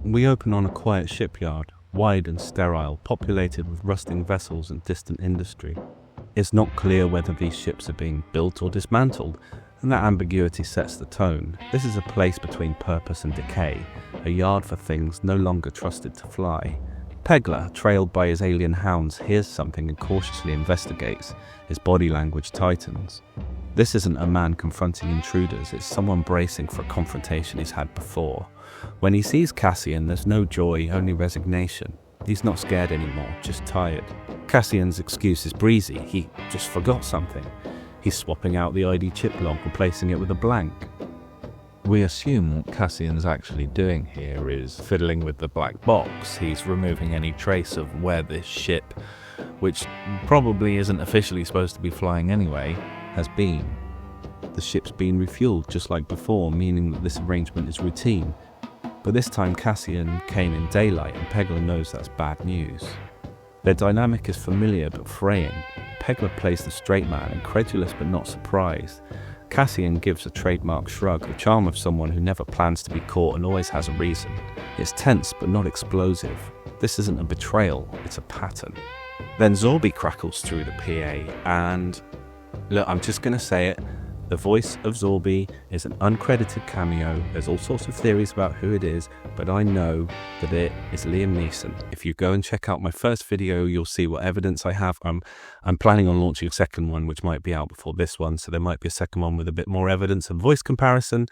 We open on a quiet shipyard, wide and sterile, populated with rusting vessels and distant industry. It's not clear whether these ships are being built or dismantled, and that ambiguity sets the tone. This is a place between purpose and decay, a yard for things no longer trusted to fly. Pegla, trailed by his alien hounds, hears something and cautiously investigates. His body language tightens. This isn't a man confronting intruders, it's someone bracing for a confrontation he's had before. When he sees Cassian, there's no joy, only resignation. He's not scared anymore, just tired. Cassian's excuse is breezy, he just forgot something. He's swapping out the ID chip log, replacing it with a blank. We assume what Cassian's actually doing here is fiddling with the black box. He's removing any trace of where this ship, which probably isn't officially supposed to be flying anyway, has been. The ship's been refueled just like before, meaning that this arrangement is routine. But this time Cassian came in daylight, and Pegla knows that's bad news. Their dynamic is familiar but fraying. Pegla plays the straight man, incredulous but not surprised. Cassian gives a trademark shrug, the charm of someone who never plans to be caught and always has a reason. It's tense but not explosive. This isn't a betrayal, it's a pattern. Then Zorby crackles through the PA and... Look, I'm just going to say it. The voice of Zorby is an uncredited cameo. There's all sorts of theories about who it is, but I know that it is Liam Neeson. If you go and check out my first video, you'll see what evidence I have. I'm planning on launching a second one, which might be out before this one, so there might be a second one with a bit more evidence and voice comparison.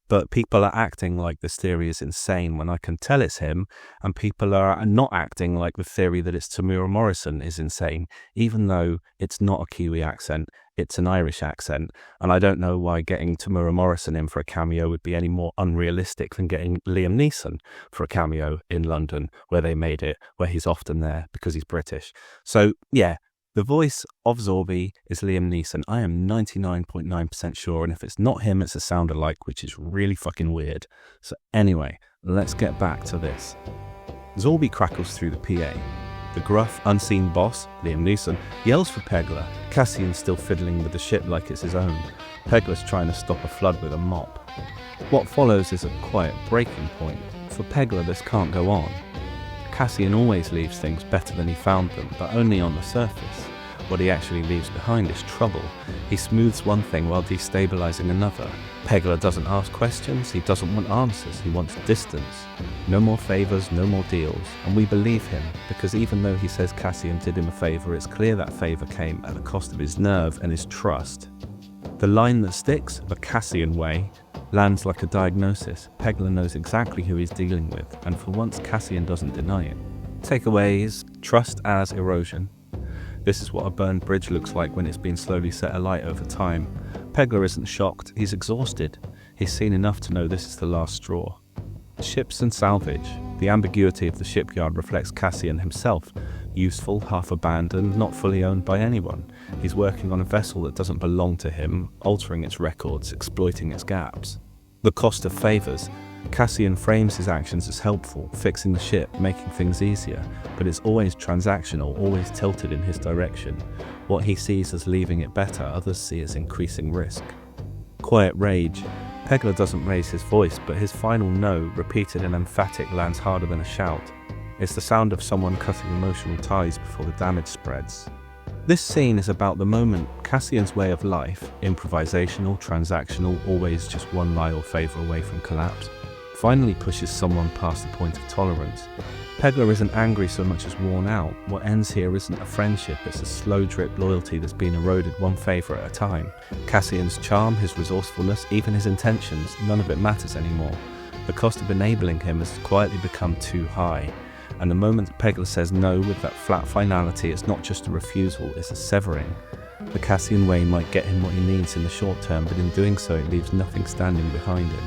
But people are acting like this theory is insane when I can tell it's him, and people are not acting like the theory that it's Temuera Morrison is insane, even though it's not a Kiwi accent, it's an Irish accent, and I don't know why getting Temuera Morrison in for a cameo would be any more unrealistic than getting Liam Neeson for a cameo in London, where they made it, where he's often there because he's British. So, yeah. The voice of Zorby is Liam Neeson. I am 99.9% sure, and if it's not him, it's a sound alike, which is really fucking weird. So anyway, let's get back to this. Zorby crackles through the PA. The gruff, unseen boss, Liam Neeson, yells for Pegla. Cassian's still fiddling with the ship like it's his own. Pegla's trying to stop a flood with a mop. What follows is a quiet breaking point. For Pegla, this can't go on. Cassian always leaves things better than he found them, but only on the surface. What he actually leaves behind is trouble. He smooths one thing while destabilizing another. Pegla doesn't ask questions, he doesn't want answers, he wants distance. No more favors, no more deals. And we believe him, because even though he says Cassian did him a favor, it's clear that favor came at the cost of his nerve and his trust. The line that sticks, the Cassian way, lands like a diagnosis. Pegla knows exactly who he's dealing with, and for once Cassian doesn't deny it. Takeaways: trust as erosion. This is what a burned bridge looks like when it's been slowly set alight over time. Pegla isn't shocked, he's exhausted. He's seen enough to know this is the last straw. Ships and salvage. The ambiguity of the shipyard reflects Cassian himself. Useful, half abandoned, not fully owned by anyone. He's working on a vessel that doesn't belong to him, altering its records, exploiting its gaps. The cost of favours. Cassian frames his actions as helpful, fixing the ship, making things easier, but it's always transactional, always tilted in his direction. What he sees as leaving it better, others see as increasing risk. Quiet rage. Pegla doesn't raise his voice, but his final no, repeated and emphatic, lands harder than a shout. It's the sound of someone cutting emotional ties before the damage spreads. This scene is about the moment. Cassian's way of life, improvisational, transactional, always just one lie or favour away from collapse, finally pushes someone past the point of tolerance. Pegla isn't angry so much as worn out. What ends here isn't a friendship, it's a slow drip loyalty that's been eroded one favour at a time. Cassian's charm, his resourcefulness, even his intentions, none of it matters anymore. The cost of enabling him has quietly become too high. And the moment Pegla says no with that flat finality, it's not just a refusal, it's a severing. The Cassian way might get him what he needs in the short term, but in doing so it leaves nothing standing behind him.